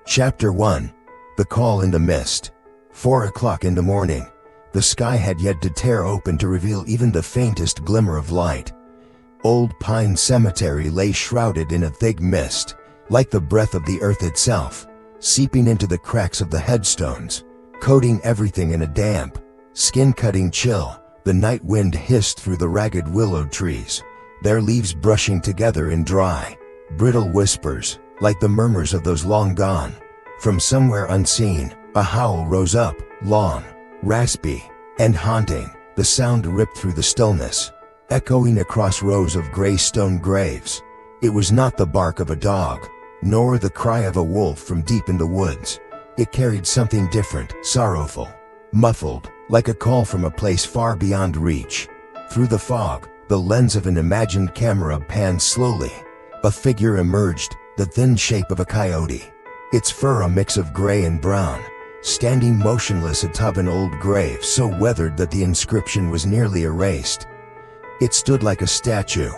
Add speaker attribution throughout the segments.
Speaker 1: Chapter 1. The Call in the Mist. 4 o'clock in the morning. The sky had yet to tear open to reveal even the faintest glimmer of light. Old Pine Cemetery lay shrouded in a thick mist, like the breath of the earth itself, seeping into the cracks of the headstones, coating everything in a damp, skin-cutting chill. The night wind hissed through the ragged willow trees, their leaves brushing together in dry, brittle whispers, like the murmurs of those long gone. From somewhere unseen, a howl rose up, long, raspy, and haunting. The sound ripped through the stillness, echoing across rows of gray stone graves. It was not the bark of a dog, nor the cry of a wolf from deep in the woods. It carried something different, sorrowful, muffled, like a call from a place far beyond reach. Through the fog, the lens of an imagined camera panned slowly. A figure emerged, the thin shape of a coyote, its fur a mix of gray and brown, standing motionless atop an old grave so weathered that the inscription was nearly erased. It stood like a statue,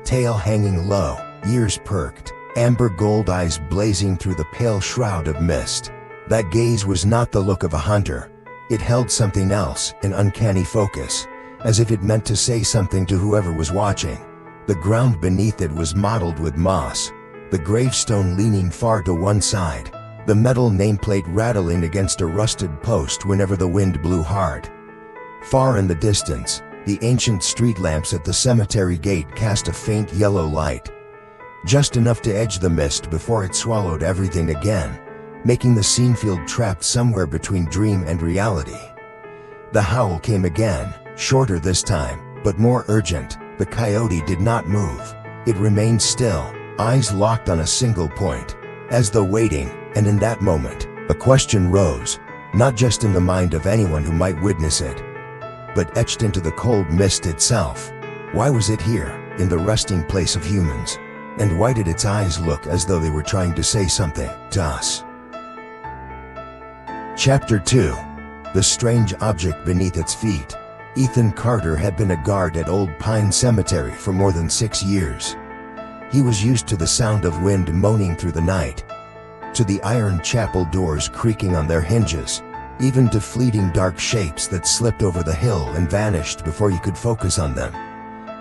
Speaker 1: tail hanging low, ears perked, amber gold eyes blazing through the pale shroud of mist. That gaze was not the look of a hunter. It held something else, an uncanny focus, as if it meant to say something to whoever was watching. The ground beneath it was mottled with moss, the gravestone leaning far to one side, the metal nameplate rattling against a rusted post whenever the wind blew hard. Far in the distance, the ancient street lamps at the cemetery gate cast a faint yellow light, just enough to edge the mist before it swallowed everything again, making the scene feel trapped somewhere between dream and reality. The howl came again, shorter this time, but more urgent. The coyote did not move. It remained still, eyes locked on a single point, as though waiting, and in that moment, a question rose, not just in the mind of anyone who might witness it, but etched into the cold mist itself. Why was it here, in the resting place of humans? And why did its eyes look as though they were trying to say something to us? Chapter 2. The Strange Object Beneath Its Feet. Ethan Carter had been a guard at Old Pine Cemetery for more than 6 years. He was used to the sound of wind moaning through the night, to the iron chapel doors creaking on their hinges, even to fleeting dark shapes that slipped over the hill and vanished before you could focus on them.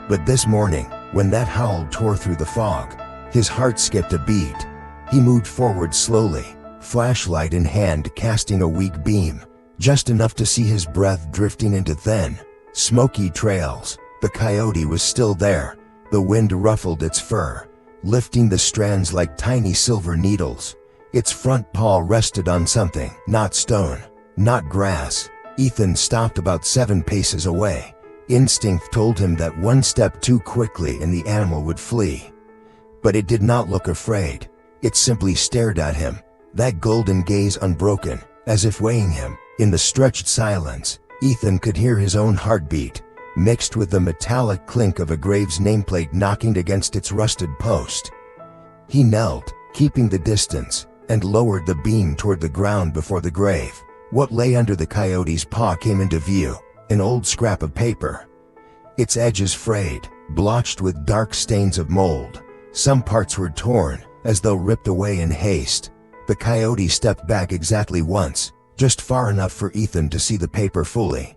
Speaker 1: But this morning, when that howl tore through the fog, his heart skipped a beat. He moved forward slowly, flashlight in hand, casting a weak beam, just enough to see his breath drifting into thin, smoky trails. The coyote was still there. The wind ruffled its fur, lifting the strands like tiny silver needles. Its front paw rested on something, not stone, not grass. Ethan stopped about 7 paces away. Instinct told him that one step too quickly and the animal would flee. But it did not look afraid. It simply stared at him, that golden gaze unbroken, as if weighing him. In the stretched silence, Ethan could hear his own heartbeat, mixed with the metallic clink of a grave's nameplate knocking against its rusted post. He knelt, keeping the distance, and lowered the beam toward the ground before the grave. What lay under the coyote's paw came into view, an old scrap of paper. Its edges frayed, blotched with dark stains of mold. Some parts were torn, as though ripped away in haste. The coyote stepped back exactly once, just far enough for Ethan to see the paper fully.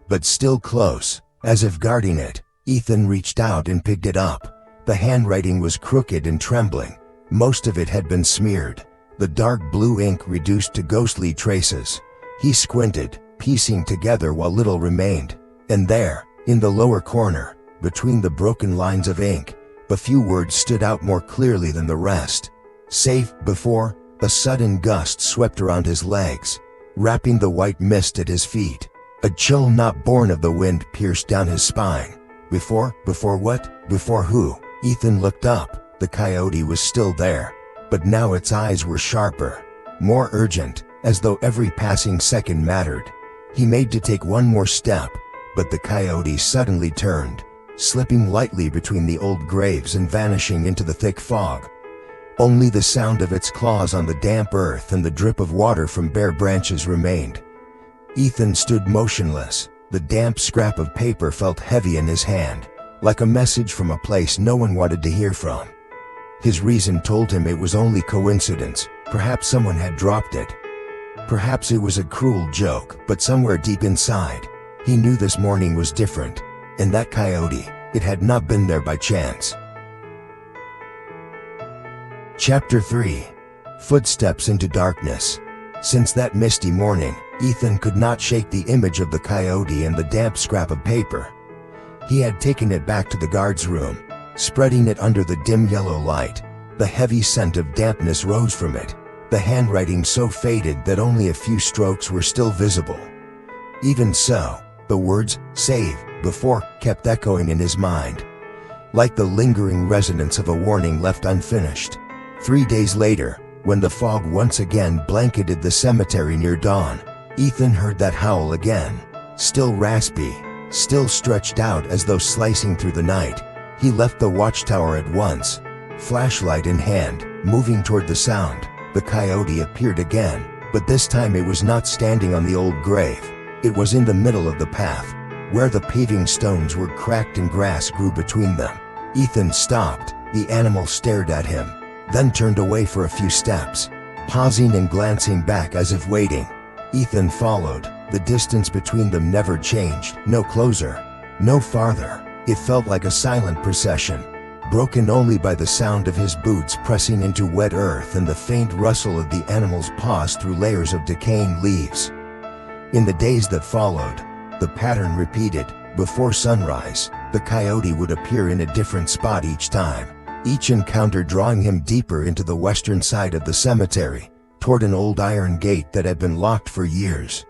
Speaker 1: But still close, as if guarding it, Ethan reached out and picked it up. The handwriting was crooked and trembling. Most of it had been smeared, the dark blue ink reduced to ghostly traces. He squinted, piecing together what little remained. And there, in the lower corner, between the broken lines of ink, a few words stood out more clearly than the rest. Safe before. A sudden gust swept around his legs, wrapping the white mist at his feet. A chill not born of the wind pierced down his spine. Before what? Before who? Ethan looked up. The coyote was still there, but now its eyes were sharper, more urgent, as though every passing second mattered. He made to take one more step, but the coyote suddenly turned, slipping lightly between the old graves and vanishing into the thick fog. Only the sound of its claws on the damp earth and the drip of water from bare branches remained. Ethan stood motionless. The damp scrap of paper felt heavy in his hand, like a message from a place no one wanted to hear from. His reason told him it was only coincidence, Perhaps someone had dropped it. Perhaps it was a cruel joke, but somewhere deep inside, he knew this morning was different, and that coyote, it had not been there by chance. Chapter 3. Footsteps into darkness. Since that misty morning, Ethan could not shake the image of the coyote and the damp scrap of paper. He had taken it back to the guard's room, spreading it under the dim yellow light. The heavy scent of dampness rose from it, the handwriting so faded that only a few strokes were still visible. Even so, the words, "save," before, kept echoing in his mind, like the lingering resonance of a warning left unfinished. 3 days later, when the fog once again blanketed the cemetery near dawn, Ethan heard that howl again, still raspy, still stretched out as though slicing through the night. He left the watchtower at once, flashlight in hand, moving toward the sound. The coyote appeared again, but this time it was not standing on the old grave. It was in the middle of the path, where the paving stones were cracked and grass grew between them. Ethan stopped. The animal stared at him, then turned away for a few steps, pausing and glancing back as if waiting. Ethan followed. The distance between them never changed, no closer, no farther. It felt like a silent procession, broken only by the sound of his boots pressing into wet earth and the faint rustle of the animal's paws through layers of decaying leaves. In the days that followed, the pattern repeated. Before sunrise, the coyote would appear in a different spot each time, each encounter drawing him deeper into the western side of the cemetery, toward an old iron gate that had been locked for years.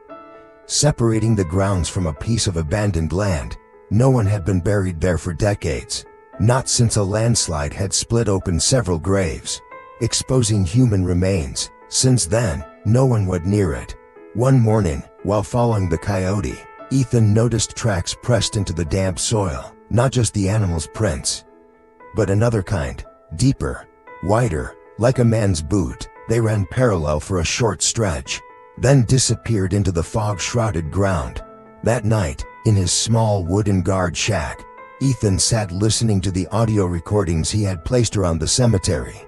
Speaker 1: Separating the grounds from a piece of abandoned land, no one had been buried there for decades, not since a landslide had split open several graves, exposing human remains. Since then, no one went near it. One morning, while following the coyote, Ethan noticed tracks pressed into the damp soil, not just the animal's prints, but another kind, deeper, wider, like a man's boot. They ran parallel for a short stretch, then disappeared into the fog-shrouded ground. That night, in his small wooden guard shack, Ethan sat listening to the audio recordings he had placed around the cemetery.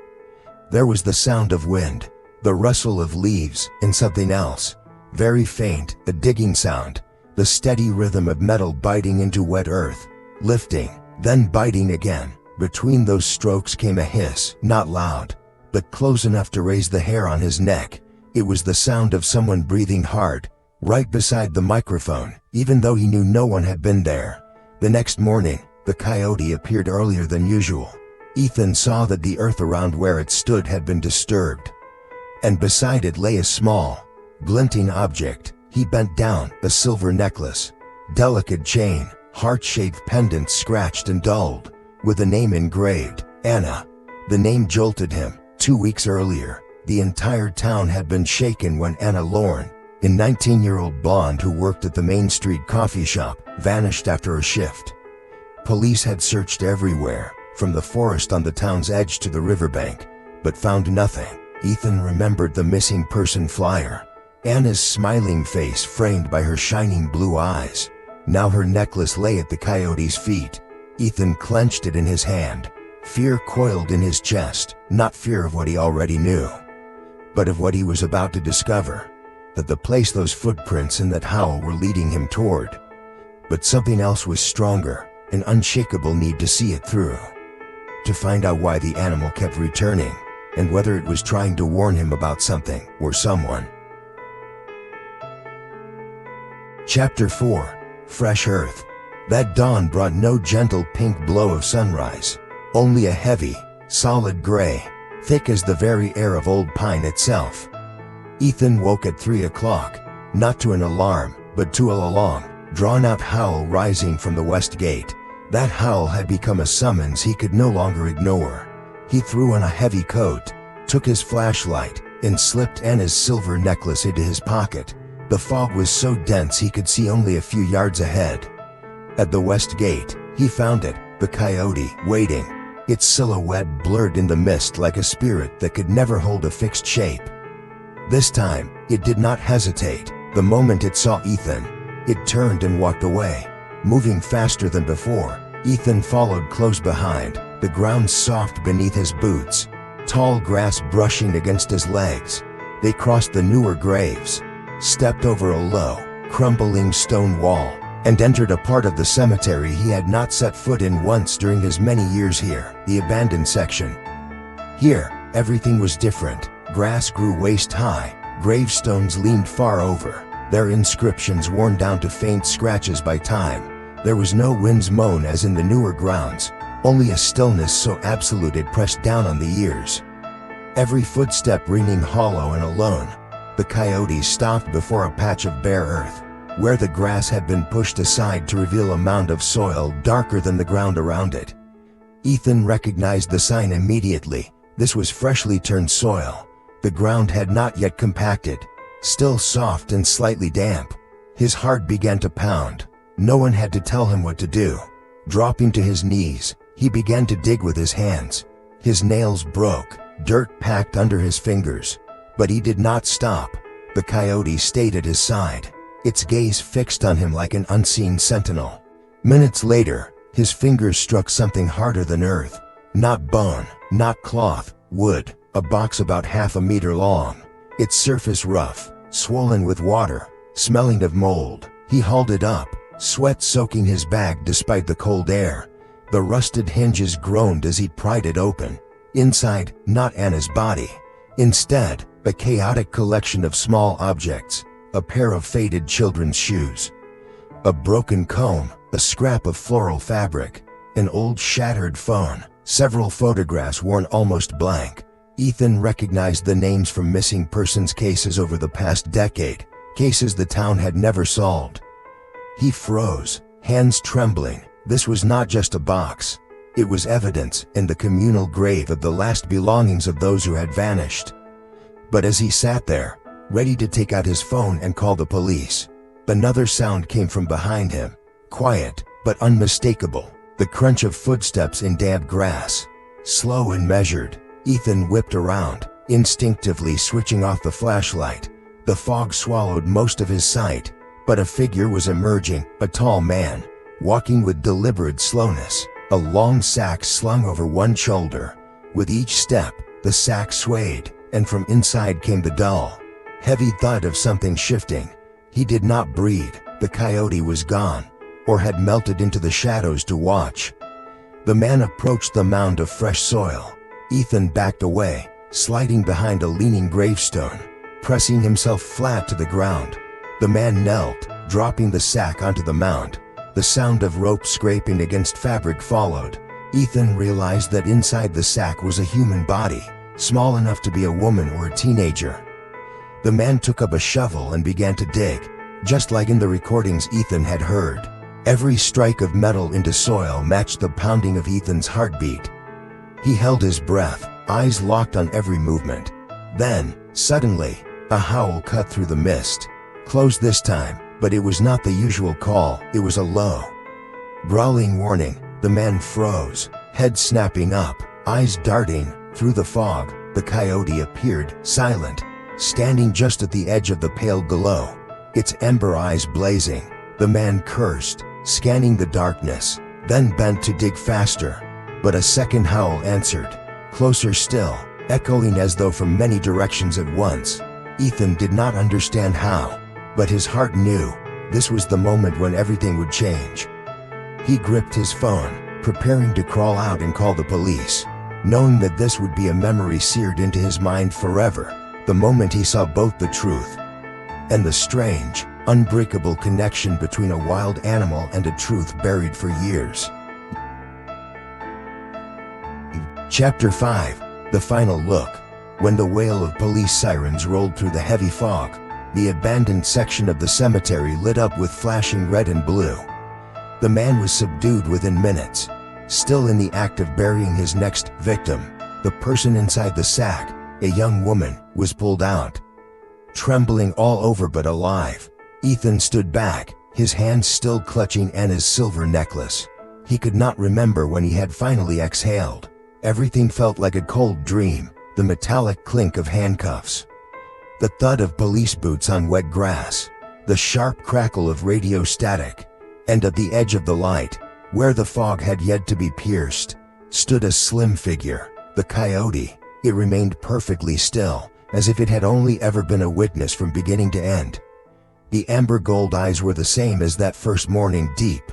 Speaker 1: There was the sound of wind, the rustle of leaves, and something else, very faint, a digging sound, the steady rhythm of metal biting into wet earth, lifting, then biting again. Between those strokes came a hiss, not loud, but close enough to raise the hair on his neck. It was the sound of someone breathing hard, right beside the microphone, even though he knew no one had been there. The next morning, the coyote appeared earlier than usual. Ethan saw that the earth around where it stood had been disturbed, and beside it lay a small, glinting object. He bent down, a silver necklace, delicate chain, heart-shaped pendant scratched and dulled, with a name engraved, Anna. The name jolted him. 2 weeks earlier, the entire town had been shaken when Anna Lorne, a 19-year-old blonde who worked at the Main Street coffee shop, vanished after a shift. Police had searched everywhere, from the forest on the town's edge to the riverbank, but found nothing. Ethan remembered the missing person flyer, Anna's smiling face framed by her shining blue eyes. Now her necklace lay at the coyote's feet. Ethan clenched it in his hand. Fear coiled in his chest, not fear of what he already knew, but of what he was about to discover, that the place those footprints and that howl were leading him toward. But something else was stronger, an unshakable need to see it through, to find out why the animal kept returning, and whether it was trying to warn him about something or someone. Chapter 4. Fresh Earth. That dawn brought no gentle pink glow of sunrise, only a heavy, solid gray, thick as the very air of old pine itself. Ethan woke at 3 o'clock, not to an alarm, but to a long, drawn-out howl rising from the west gate. That howl had become a summons he could no longer ignore. He threw on a heavy coat, took his flashlight, and slipped Anna's silver necklace into his pocket. The fog was so dense he could see only a few yards ahead. At the west gate, he found it, the coyote, waiting, its silhouette blurred in the mist like a spirit that could never hold a fixed shape. This time, it did not hesitate. The moment it saw Ethan, it turned and walked away, moving faster than before. Ethan followed close behind, the ground soft beneath his boots. tall grass brushing against his legs. They crossed the newer graves, stepped over a low, crumbling stone wall, and entered a part of the cemetery he had not set foot in once during his many years here, the abandoned section. Here, everything was different. Grass grew waist-high, gravestones leaned far over, their inscriptions worn down to faint scratches by time. There was no wind's moan as in the newer grounds, only a stillness so absolute it pressed down on the ears. Every footstep ringing hollow and alone. The Coyote stopped before a patch of bare earth, where the grass had been pushed aside to reveal a mound of soil darker than the ground around it. Ethan recognized the sign immediately. This was freshly turned soil. The ground had not yet compacted, still soft and slightly damp. His heart began to pound. No one had to tell him what to do. Dropping to his knees, he began to dig with his hands. His nails broke, dirt packed under his fingers. But he did not stop. The Coyote stayed at his side, its gaze fixed on him like an unseen sentinel. Minutes later, his fingers struck something harder than earth. Not bone, not cloth, wood, a box about half a meter long. Its surface rough, swollen with water, smelling of mold. He hauled it up, sweat soaking his back despite the cold air. The rusted hinges groaned as he pried it open. Inside, not Anna's body. Instead, a chaotic collection of small objects, a pair of faded children's shoes, a broken comb, a scrap of floral fabric, an old shattered phone, several photographs worn almost blank. Ethan recognized the names from missing persons cases over the past decade, cases the town had never solved. He froze, hands trembling. This was not just a box. It was evidence in the communal grave of the last belongings of those who had vanished. But as he sat there, ready to take out his phone and call the police, another sound came from behind him, quiet but unmistakable, the crunch of footsteps in damp grass. Slow and measured, Ethan whipped around, instinctively switching off the flashlight. The fog swallowed most of his sight, but a figure was emerging, a tall man, walking with deliberate slowness, a long sack slung over one shoulder. With each step, the sack swayed, and from inside came the dull, heavy thud of something shifting. He did not breathe. The Coyote was gone, or had melted into the shadows to watch. The man approached the mound of fresh soil. Ethan backed away, sliding behind a leaning gravestone, pressing himself flat to the ground. The man knelt, dropping the sack onto the mound. The sound of rope scraping against fabric followed. Ethan realized that inside the sack was a human body, small enough to be a woman or a teenager. The man took up a shovel and began to dig, just like in the recordings Ethan had heard. Every strike of metal into soil matched the pounding of Ethan's heartbeat. He held his breath, eyes locked on every movement. Then, suddenly, a howl cut through the mist. Close this time, but it was not the usual call. It was a low, growling warning. The man froze, head snapping up, eyes darting. Through the fog, the Coyote appeared, silent, standing just at the edge of the pale glow, its ember eyes blazing. The man cursed, scanning the darkness, then bent to dig faster. But a second howl answered, closer still, echoing as though from many directions at once. Ethan did not understand how, but his heart knew. This was the moment when everything would change. He gripped his phone, preparing to crawl out and call the police, knowing that this would be a memory seared into his mind forever, the moment he saw both the truth and the strange, unbreakable connection between a wild animal and a truth buried for years. Chapter 5. The Final Look. When the wail of police sirens rolled through the heavy fog, the abandoned section of the cemetery lit up with flashing red and blue. The man was subdued within minutes. Still in the act of burying his next victim, the person inside the sack, a young woman, was pulled out. Trembling all over but alive, Ethan stood back, his hands still clutching Anna's silver necklace. He could not remember when he had finally exhaled. Everything felt like a cold dream, the metallic clink of handcuffs, the thud of police boots on wet grass, the sharp crackle of radio static, and at the edge of the light, where the fog had yet to be pierced, stood a slim figure, the Coyote. It remained perfectly still, as if it had only ever been a witness from beginning to end. The amber gold eyes were the same as that first morning, deep,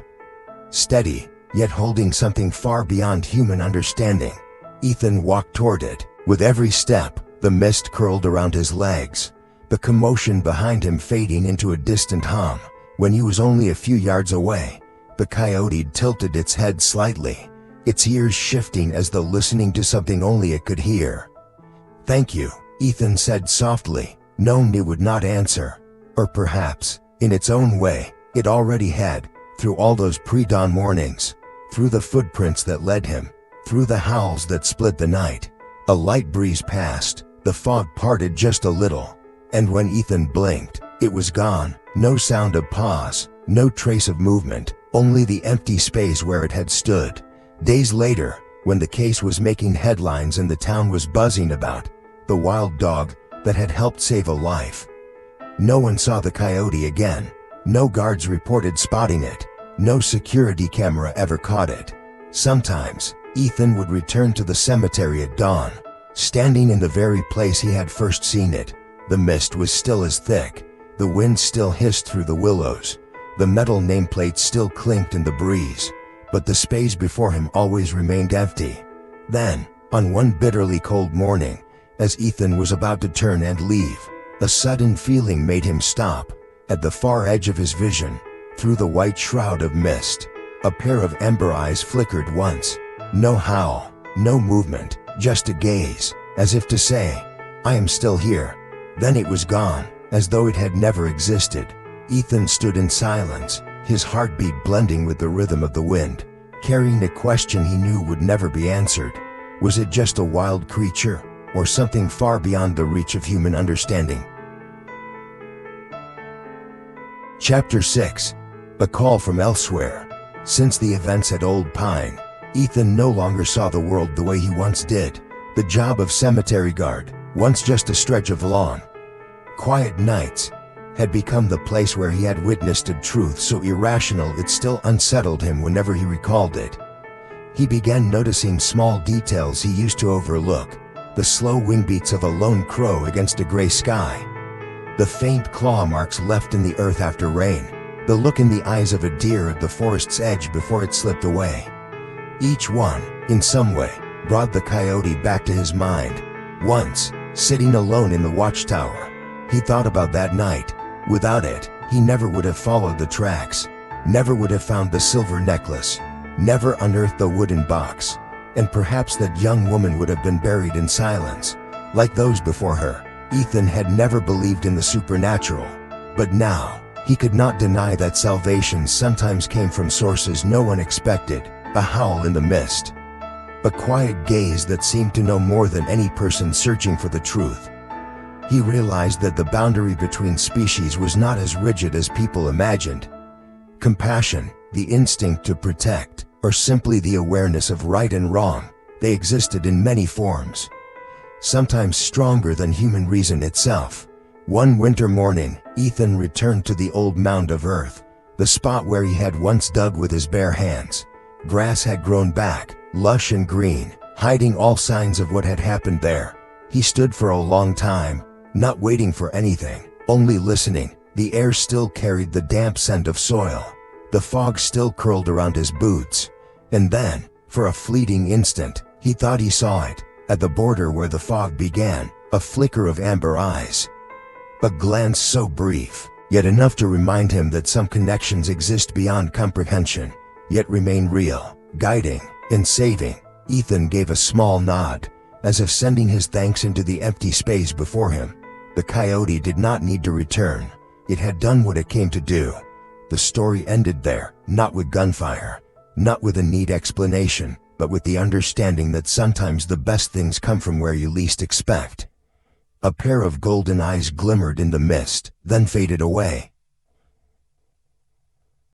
Speaker 1: steady, yet holding something far beyond human understanding. Ethan walked toward it. With every step, the mist curled around his legs, the commotion behind him fading into a distant hum. When he was only a few yards away, the coyote tilted its head slightly, its ears shifting as though listening to something only it could hear. "Thank you," Ethan said softly, knowing it would not answer. Or perhaps, in its own way, it already had, through all those pre-dawn mornings, through the footprints that led him, through the howls that split the night. A light breeze passed, the fog parted just a little, and when Ethan blinked, it was gone. No sound of pause, no trace of movement, only the empty space where it had stood. Days later, when the case was making headlines and the town was buzzing about the wild dog that had helped save a life, no one saw the coyote again. No guards reported spotting it. No security camera ever caught it. Sometimes, Ethan would return to the cemetery at dawn, standing in the very place he had first seen it. The mist was still as thick, the wind still hissed through the willows, the metal nameplate still clinked in the breeze, but the space before him always remained empty. Then, on one bitterly cold morning, as Ethan was about to turn and leave, a sudden feeling made him stop. At the far edge of his vision, through the white shroud of mist, a pair of ember eyes flickered once. No howl, no movement, just a gaze, as if to say, "I am still here." Then it was gone, as though it had never existed. Ethan stood in silence, his heartbeat blending with the rhythm of the wind, carrying a question he knew would never be answered. Was it just a wild creature, or something far beyond the reach of human understanding? Chapter 6. A Call from Elsewhere. Since the events at Old Pine, Ethan no longer saw the world the way he once did. The job of cemetery guard, once just a stretch of lawn, quiet nights, had become the place where he had witnessed a truth so irrational it still unsettled him whenever he recalled it. He began noticing small details he used to overlook: the slow wing beats of a lone crow against a gray sky, the faint claw marks left in the earth after rain, the look in the eyes of a deer at the forest's edge before it slipped away. Each one, in some way, brought the coyote back to his mind. Once, sitting alone in the watchtower, he thought about that night. Without it, he never would have followed the tracks, never would have found the silver necklace, never unearthed the wooden box, and perhaps that young woman would have been buried in silence, like those before her. Ethan had never believed in the supernatural, but now, he could not deny that salvation sometimes came from sources no one expected. A howl in the mist, a quiet gaze that seemed to know more than any person searching for the truth. He realized that the boundary between species was not as rigid as people imagined. Compassion, the instinct to protect, or simply the awareness of right and wrong, they existed in many forms, sometimes stronger than human reason itself. One winter morning, Ethan returned to the old mound of earth, the spot where he had once dug with his bare hands. Grass had grown back, lush and green, hiding all signs of what had happened there. He stood for a long time, not waiting for anything, only listening. The air still carried the damp scent of soil. The fog still curled around his boots. And then, for a fleeting instant, he thought he saw it, at the border where the fog began, a flicker of amber eyes. A glance so brief, yet enough to remind him that some connections exist beyond comprehension, yet remain real, guiding and saving. Ethan gave a small nod, as if sending his thanks into the empty space before him. The coyote did not need to return. It had done what it came to do. The story ended there, not with gunfire, not with a neat explanation, but with the understanding that sometimes the best things come from where you least expect. A pair of golden eyes glimmered in the mist, then faded away.